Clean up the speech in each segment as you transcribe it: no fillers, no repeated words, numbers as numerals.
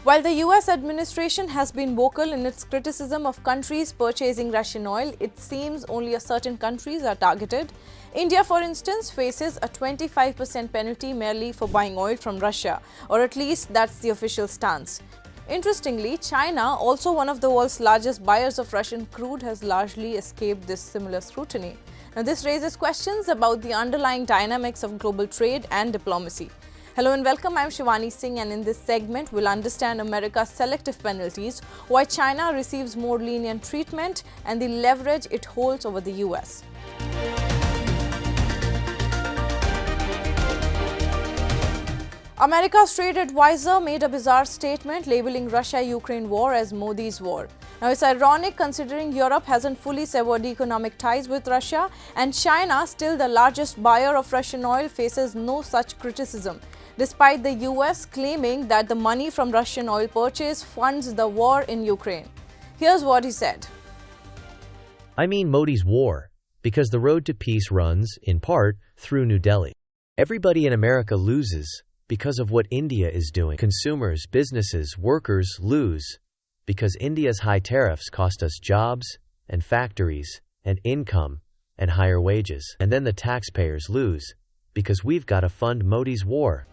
While the US administration has been vocal in its criticism of countries purchasing Russian oil, it seems only a certain countries are targeted. India, for instance, faces a 25% penalty merely for buying oil from Russia, or at least that's the official stance. Interestingly, China, also one of the world's largest buyers of Russian crude, has largely escaped this similar scrutiny. Now, this raises questions about the underlying dynamics of global trade and diplomacy. Hello and welcome, I'm Shivani Singh, and in this segment we'll understand America's selective penalties, why China receives more lenient treatment, and the leverage it holds over the US. America's trade advisor made a bizarre statement labeling Russia-Ukraine war as Modi's war. Now, it's ironic considering Europe hasn't fully severed economic ties with Russia, and China, still the largest buyer of Russian oil, faces no such criticism, despite the US claiming that the money from Russian oil purchase funds the war in Ukraine. Here's what he said. I mean Modi's war, because the road to peace runs, in part, through New Delhi. Everybody in America loses because of what India is doing. Consumers, businesses, workers lose because India's high tariffs cost us jobs and factories and income and higher wages. And then the taxpayers lose because we've got to fund Modi's war.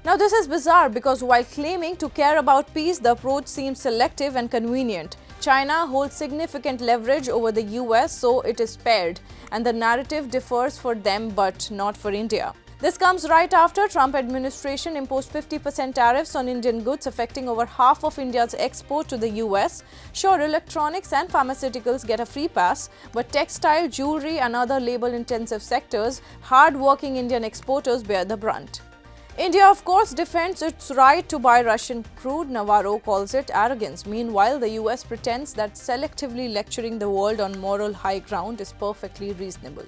Now, this is bizarre because while claiming to care about peace, the approach seems selective and convenient. China holds significant leverage over the US, so it is paired, and the narrative differs for them but not for India. This comes right after Trump administration imposed 50% tariffs on Indian goods, affecting over half of India's export to the US. Sure, electronics and pharmaceuticals get a free pass, but textile, jewelry and other labor-intensive sectors, hard-working Indian exporters bear the brunt. India, of course, defends its right to buy Russian crude. Navarro calls it arrogance. Meanwhile, the US pretends that selectively lecturing the world on moral high ground is perfectly reasonable.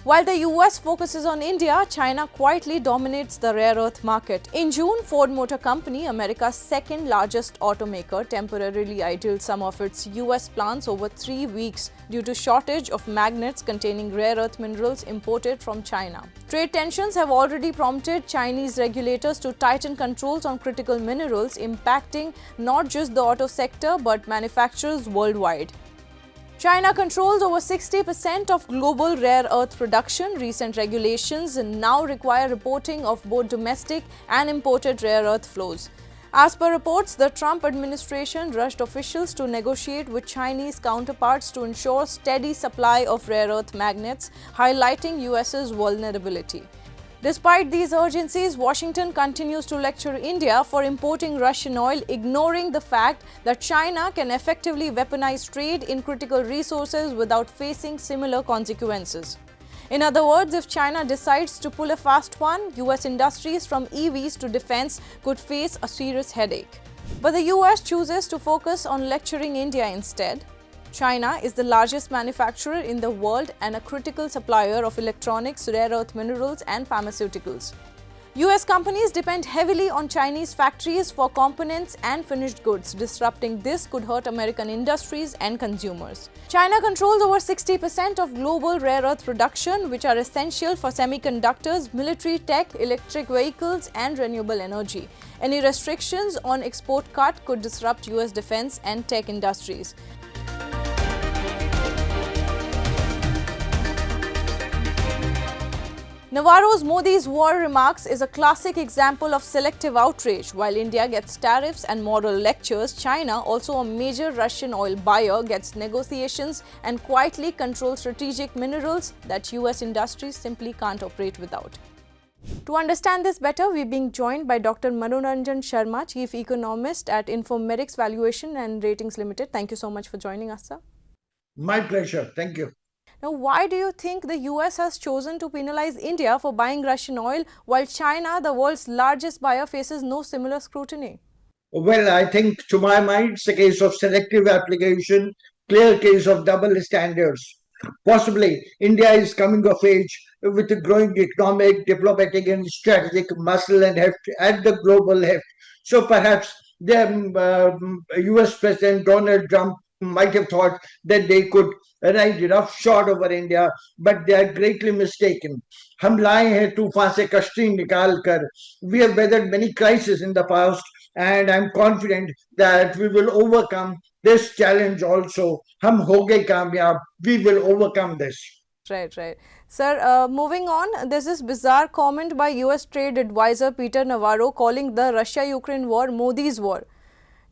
While the US focuses on India, China quietly dominates the rare earth market. In June, Ford Motor Company, America's second largest automaker, temporarily idled some of its US plants over 3 weeks due to shortage of magnets containing rare earth minerals imported from China. Trade tensions have already prompted Chinese regulators to tighten controls on critical minerals, impacting not just the auto sector but manufacturers worldwide. China controls over 60% of global rare earth production. Recent regulations now require reporting of both domestic and imported rare earth flows. As per reports, the Trump administration rushed officials to negotiate with Chinese counterparts to ensure steady supply of rare earth magnets, highlighting US's vulnerability. Despite these urgencies, Washington continues to lecture India for importing Russian oil, ignoring the fact that China can effectively weaponize trade in critical resources without facing similar consequences. In other words, if China decides to pull a fast one, US industries from EVs to defense could face a serious headache. But the US chooses to focus on lecturing India instead. China is the largest manufacturer in the world and a critical supplier of electronics, rare earth minerals and pharmaceuticals. US companies depend heavily on Chinese factories for components and finished goods. Disrupting this could hurt American industries and consumers. China controls over 60% of global rare earth production, which are essential for semiconductors, military tech, electric vehicles and renewable energy. Any restrictions on export cut could disrupt US defense and tech industries. Navarro's Modi's war remarks is a classic example of selective outrage. While India gets tariffs and moral lectures, China, also a major Russian oil buyer, gets negotiations and quietly controls strategic minerals that US industries simply can't operate without. To understand this better, we're being joined by Dr. Manoranjan Sharma, Chief Economist at Infomerics Valuation and Ratings Limited. Thank you so much for joining us, sir. My pleasure. Thank you. Now, why do you think the US has chosen to penalize India for buying Russian oil, while China, the world's largest buyer, faces no similar scrutiny? Well, I think to my mind, it's a case of selective application, clear case of double standards. Possibly, India is coming of age with a growing economic, diplomatic and strategic muscle and heft at the global heft. So perhaps the US President Donald Trump might have thought that they could ride roughshod over India, but they are greatly mistaken. हम लाए हैं तूफान से कश्ती निकाल कर. We have weathered many crises in the past and I'm confident that we will overcome this challenge also. Hum ho gaye kamyab. We will overcome this. Right, right. Sir, moving on, there's this bizarre comment by US trade advisor Peter Navarro calling the Russia-Ukraine war Modi's war.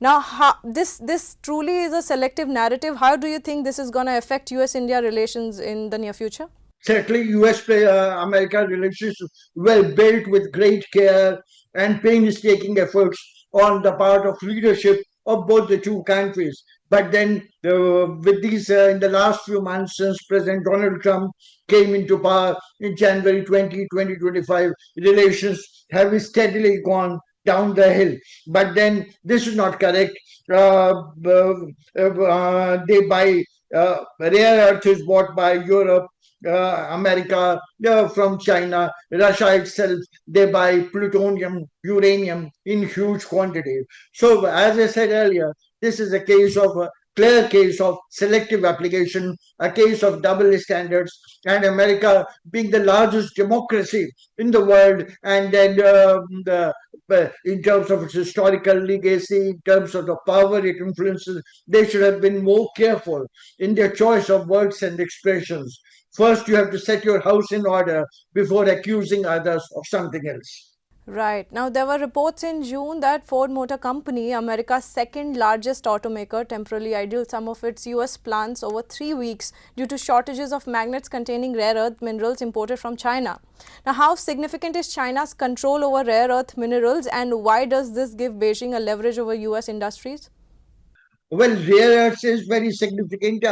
Now, this truly is a selective narrative. How do you think this is going to affect US-India relations in the near future? Certainly, US-America relations were built with great care and painstaking efforts on the part of leadership of both the two countries. But then, with these, in the last few months since President Donald Trump came into power in January 2025, relations have steadily gone down the hill. But then, this is not correct. They buy rare earth is bought by Europe, America, from China, Russia itself, they buy plutonium, uranium in huge quantities. So, as I said earlier, this is a case of a clear case of selective application, a case of double standards, and America being the largest democracy in the world, and then in terms of its historical legacy, in terms of the power it influences, they should have been more careful in their choice of words and expressions. First, you have to set your house in order before accusing others of something else. Right. Now, there were reports in June that Ford Motor Company, America's second largest automaker, temporarily idled some of its US plants over 3 weeks due to shortages of magnets containing rare earth minerals imported from China. Now, how significant is China's control over rare earth minerals, and why does this give Beijing a leverage over US industries? Well, rare earths is very significant.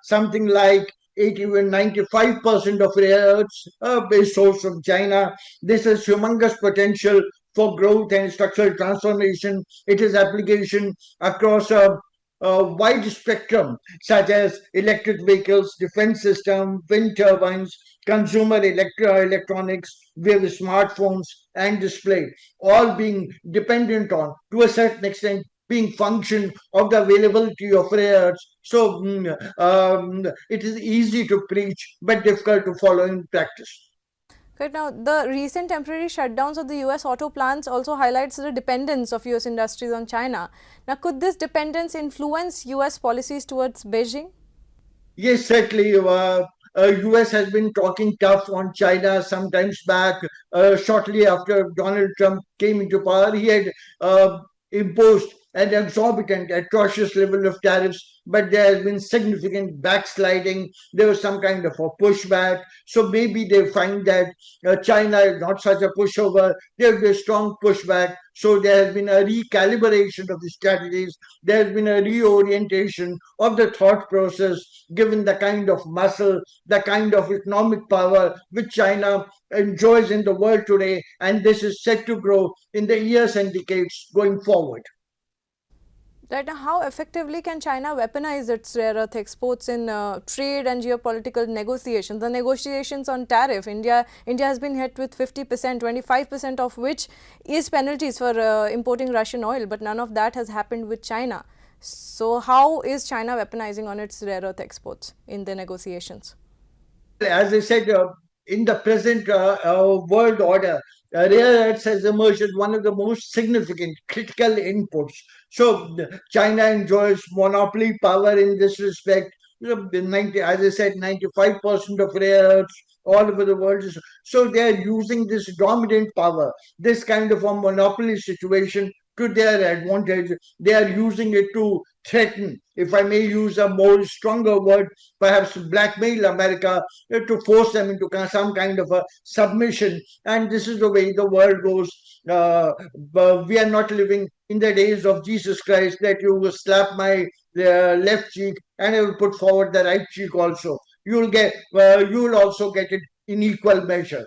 Something like 80 even 95% of rare earths is sourced from China. This has humongous potential for growth and structural transformation. It has application across a wide spectrum, such as electric vehicles, defense system, wind turbines, consumer electronics, with smartphones and display, all being dependent on, to a certain extent, being function of the availability of rare earths. So it is easy to preach but difficult to follow in practice. Good. Now, the recent temporary shutdowns of the US auto plants also highlights the dependence of US industries on China. Now, could this dependence influence US policies towards Beijing? Yes, certainly. US has been talking tough on China sometimes back. Shortly after Donald Trump came into power, he had imposed an exorbitant, atrocious level of tariffs, but there has been significant backsliding. There was some kind of a pushback. So maybe they find that China is not such a pushover. There will be a strong pushback. So there has been a recalibration of the strategies. There has been a reorientation of the thought process, given the kind of muscle, the kind of economic power which China enjoys in the world today, and this is set to grow in the years and decades going forward. Right now, how effectively can China weaponize its rare earth exports in trade and geopolitical negotiations? The negotiations on tariff, India has been hit with 50%, 25% of which is penalties for importing Russian oil, but none of that has happened with China. So, how is China weaponizing on its rare earth exports in the negotiations? As I said, in the present world order, rare earths has emerged as one of the most significant critical inputs. So China enjoys monopoly power in this respect. As I said, 95% of rare earths all over the world. So they are using this dominant power, this kind of a monopoly situation to their advantage. They are using it to threaten, if I may use a more stronger word, perhaps blackmail America to force them into some kind of a submission. And this is the way the world goes. But we are not living in the days of Jesus Christ that you will slap my left cheek and I will put forward the right cheek also. You will also get it in equal measure.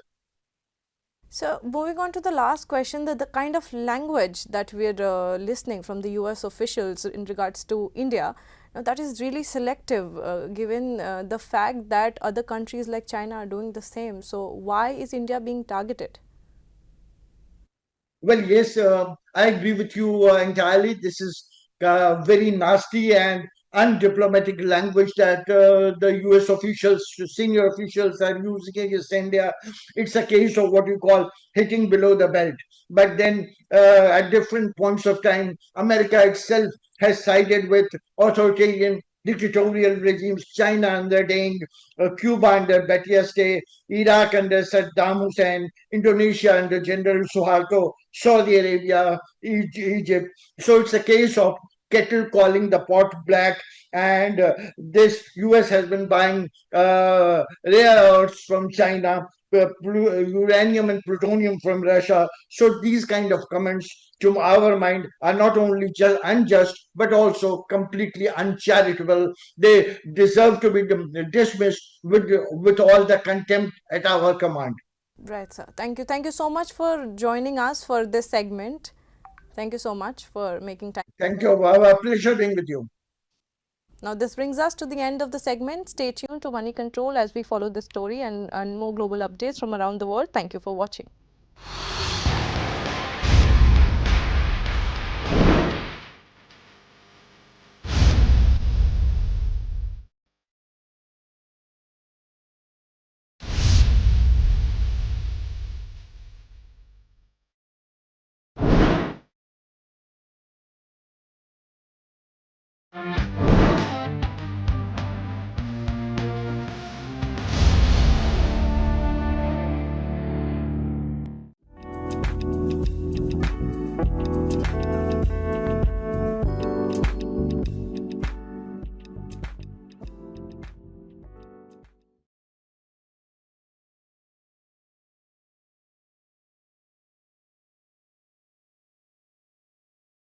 So, moving on to the last question, the kind of language that we're listening from the US officials in regards to India, now that is really selective given the fact that other countries like China are doing the same. So, why is India being targeted? Well, yes, I agree with you entirely. This is very nasty and undiplomatic language that the US officials, senior officials are using against India. It's a case of what you call hitting below the belt. But then at different points of time, America itself has sided with authoritarian dictatorial regimes, China under Deng, Cuba under Battieste, Iraq under Saddam Hussein, Indonesia under General Suharto, Saudi Arabia, Egypt. So it's a case of kettle calling the pot black, and this US has been buying rare earths from China, uranium and plutonium from Russia. So these kind of comments, to our mind, are not only just unjust but also completely uncharitable. They deserve to be dismissed with all the contempt at our command. Right, sir. Thank you. Thank you so much for joining us for this segment. Thank you so much for making time. Thank you. A pleasure being with you. Now, this brings us to the end of the segment. Stay tuned to Money Control as we follow this story and more global updates from around the world. Thank you for watching.